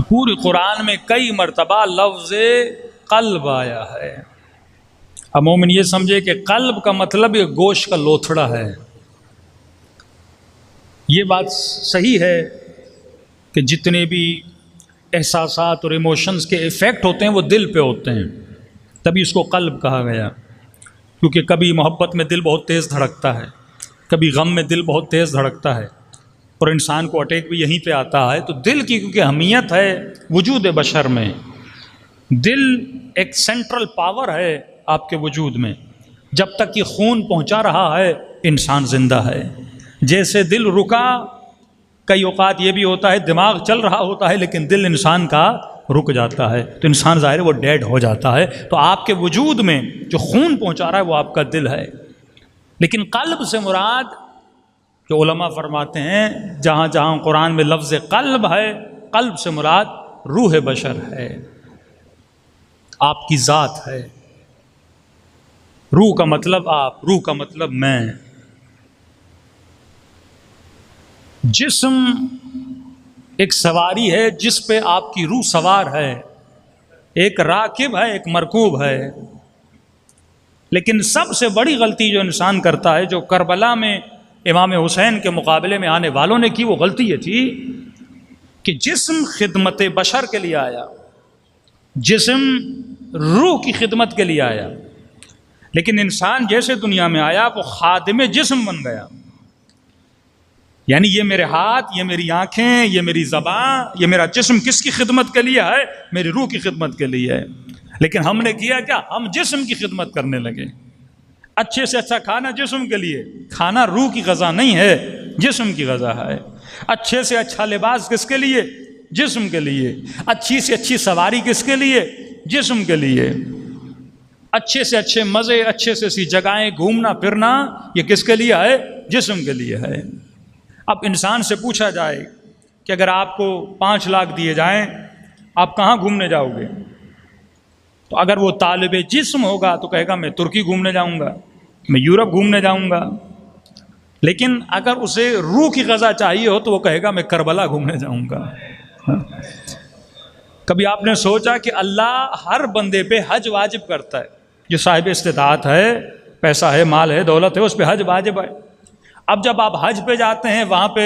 پورے قرآن میں کئی مرتبہ لفظ قلب آیا ہے۔ اب مومن یہ سمجھے کہ قلب کا مطلب یہ گوشت کا لوتھڑا ہے۔ یہ بات صحیح ہے کہ جتنے بھی احساسات اور ایموشنز کے ایفیکٹ ہوتے ہیں وہ دل پہ ہوتے ہیں، تبھی اس کو قلب کہا گیا، کیونکہ کبھی محبت میں دل بہت تیز دھڑکتا ہے، کبھی غم میں دل بہت تیز دھڑکتا ہے، اور انسان کو اٹیک بھی یہیں پہ آتا ہے۔ تو دل کی کیونکہ اہمیت ہے وجود بشر میں، دل ایک سینٹرل پاور ہے آپ کے وجود میں، جب تک یہ خون پہنچا رہا ہے انسان زندہ ہے۔ جیسے دل رکا، کئی اوقات یہ بھی ہوتا ہے دماغ چل رہا ہوتا ہے لیکن دل انسان کا رک جاتا ہے، تو انسان ظاہر ہے وہ ڈیڈ ہو جاتا ہے۔ تو آپ کے وجود میں جو خون پہنچا رہا ہے وہ آپ کا دل ہے۔ لیکن قلب سے مراد جو علماء فرماتے ہیں جہاں جہاں قرآن میں لفظ قلب ہے، قلب سے مراد روح بشر ہے، آپ کی ذات ہے۔ روح کا مطلب آپ، روح کا مطلب میں۔ جسم ایک سواری ہے جس پہ آپ کی روح سوار ہے، ایک راکب ہے، ایک مرکوب ہے۔ لیکن سب سے بڑی غلطی جو انسان کرتا ہے، جو کربلا میں امام حسین کے مقابلے میں آنے والوں نے کی، وہ غلطی یہ تھی کہ جسم خدمت بشر کے لیے آیا، جسم روح کی خدمت کے لیے آیا، لیکن انسان جیسے دنیا میں آیا وہ خادم جسم بن گیا۔ یعنی یہ میرے ہاتھ، یہ میری آنکھیں، یہ میری زبان، یہ میرا جسم کس کی خدمت کے لیے ہے؟ میری روح کی خدمت کے لیے ہے۔ لیکن ہم نے کیا کیا؟ ہم جسم کی خدمت کرنے لگے۔ اچھے سے اچھا کھانا جسم کے لیے، کھانا روح کی غذا نہیں ہے، جسم کی غذا ہے۔ اچھے سے اچھا لباس کس کے لیے؟ جسم کے لیے۔ اچھی سے اچھی سواری کس کے لیے؟ جسم کے لیے۔ اچھے سے اچھے مزے، اچھے سے اچھی جگہیں گھومنا پھرنا، یہ کس کے لیے ہے؟ جسم کے لیے ہے۔ اب انسان سے پوچھا جائے کہ اگر آپ کو 5 لاکھ دیے جائیں آپ کہاں گھومنے جاؤ گے؟ تو اگر وہ طالب جسم ہوگا تو کہے گا میں ترکی گھومنے جاؤں گا، میں یورپ گھومنے جاؤں گا۔ لیکن اگر اسے روح کی غذا چاہیے ہو تو وہ کہے گا میں کربلا گھومنے جاؤں گا۔ کبھی آپ نے سوچا کہ اللہ ہر بندے پہ حج واجب کرتا ہے، جو صاحب استطاعت ہے، پیسہ ہے، مال ہے، دولت ہے، اس پہ حج واجب ہے۔ اب جب آپ حج پہ جاتے ہیں وہاں پہ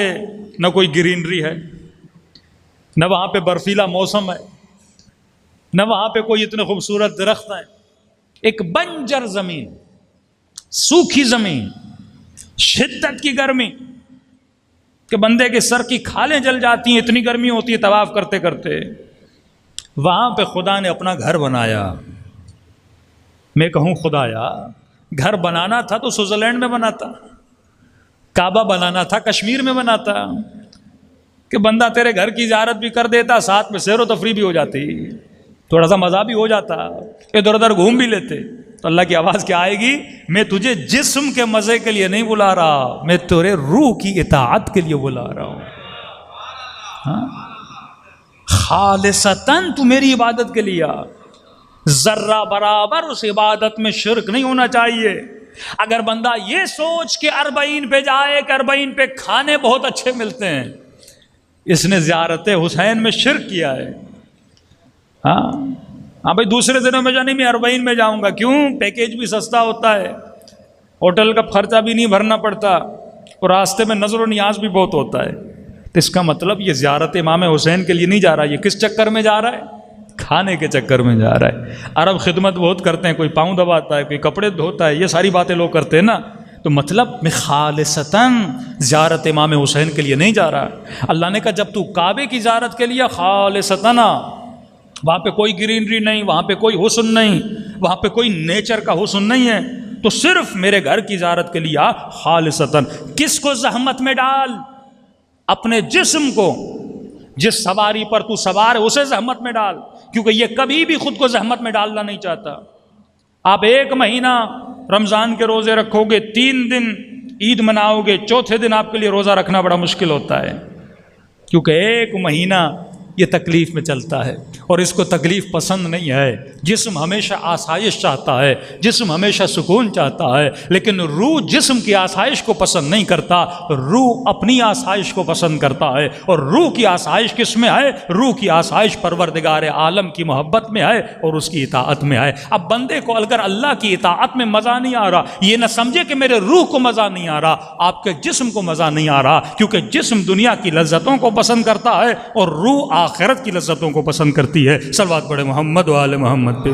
نہ کوئی گرینری ہے، نہ وہاں پہ برفیلا موسم ہے، نہ وہاں پہ کوئی اتنے خوبصورت درخت ہیں، ایک بنجر زمین، سوکھی زمین، شدت کی گرمی کہ بندے کے سر کی کھالیں جل جاتی ہیں، اتنی گرمی ہوتی ہے طواف کرتے کرتے۔ وہاں پہ خدا نے اپنا گھر بنایا۔ میں کہوں خدایا گھر بنانا تھا تو سوئٹزرلینڈ میں بناتا، کعبہ بنانا تھا کشمیر میں بناتا، کہ بندہ تیرے گھر کی زیارت بھی کر دیتا، ساتھ میں سیر و تفریح بھی ہو جاتی، تھوڑا سا مزہ بھی ہو جاتا، ادھر ادھر گھوم بھی لیتے۔ تو اللہ کی آواز کیا آئے گی؟ میں تجھے جسم کے مزے کے لیے نہیں بلا رہا، میں تیرے روح کی اطاعت کے لیے بلا رہا ہوں۔ خالصتاً تو میری عبادت کے لیے، ذرہ برابر اس عبادت میں شرک نہیں ہونا چاہیے۔ اگر بندہ یہ سوچ کے 40 پہ جائے کہ 40 پہ کھانے بہت اچھے ملتے ہیں، اس نے زیارت حسین میں شرک کیا ہے۔ ہاں بھائی دوسرے دنوں میں جانے میں 40 میں جاؤں گا، کیوں؟ پیکیج بھی سستا ہوتا ہے، ہوٹل کا خرچہ بھی نہیں بھرنا پڑتا، اور راستے میں نظر و نیاز بھی بہت ہوتا ہے۔ تو اس کا مطلب یہ زیارت امام حسین کے لیے نہیں جا رہا، یہ کس چکر میں جا رہا ہے؟ کھانے کے چکر میں جا رہا ہے۔ عرب خدمت بہت کرتے ہیں، کوئی پاؤں دباتا ہے، کوئی کپڑے دھوتا ہے، یہ ساری باتیں لوگ کرتے ہیں نا۔ تو مطلب میں خالصتاً زیارت امام حسین کے لیے نہیں جا رہا۔ اللہ نے کہا جب تو کعبے کی زیارت کے لیے خالصتاً، وہاں پہ کوئی گرینری نہیں، وہاں پہ کوئی حسن نہیں، وہاں پہ کوئی نیچر کا حسن نہیں ہے، تو صرف میرے گھر کی زیارت کے لیے خالصتاً۔ کس کو زحمت میں ڈال؟ اپنے جسم کو، جس سواری پر تو سوار ہے اسے زحمت میں ڈال، کیونکہ یہ کبھی بھی خود کو زحمت میں ڈالنا نہیں چاہتا۔ آپ 1 مہینہ رمضان کے روزے رکھو گے، 3 دن عید مناؤ گے، چوتھے دن آپ کے لیے روزہ رکھنا بڑا مشکل ہوتا ہے، کیونکہ 1 مہینہ یہ تکلیف میں چلتا ہے، اور اس کو تکلیف پسند نہیں ہے۔ جسم ہمیشہ آسائش چاہتا ہے، جسم ہمیشہ سکون چاہتا ہے، لیکن روح جسم کی آسائش کو پسند نہیں کرتا، روح اپنی آسائش کو پسند کرتا ہے۔ اور روح کی آسائش کس میں ہے؟ روح کی آسائش پروردگار عالم کی محبت میں ہے اور اس کی اطاعت میں ہے۔ اب بندے کو اگر اللہ کی اطاعت میں مزہ نہیں آ رہا، یہ نہ سمجھے کہ میرے روح کو مزہ نہیں آ رہا، آپ کے جسم کو مزہ نہیں آ رہا، کیونکہ جسم دنیا کی لذتوں کو پسند کرتا ہے اور روح آخرت کی لذتوں کو پسند کرتی ہے۔ صلوات پڑھے محمد و آل محمد پہ۔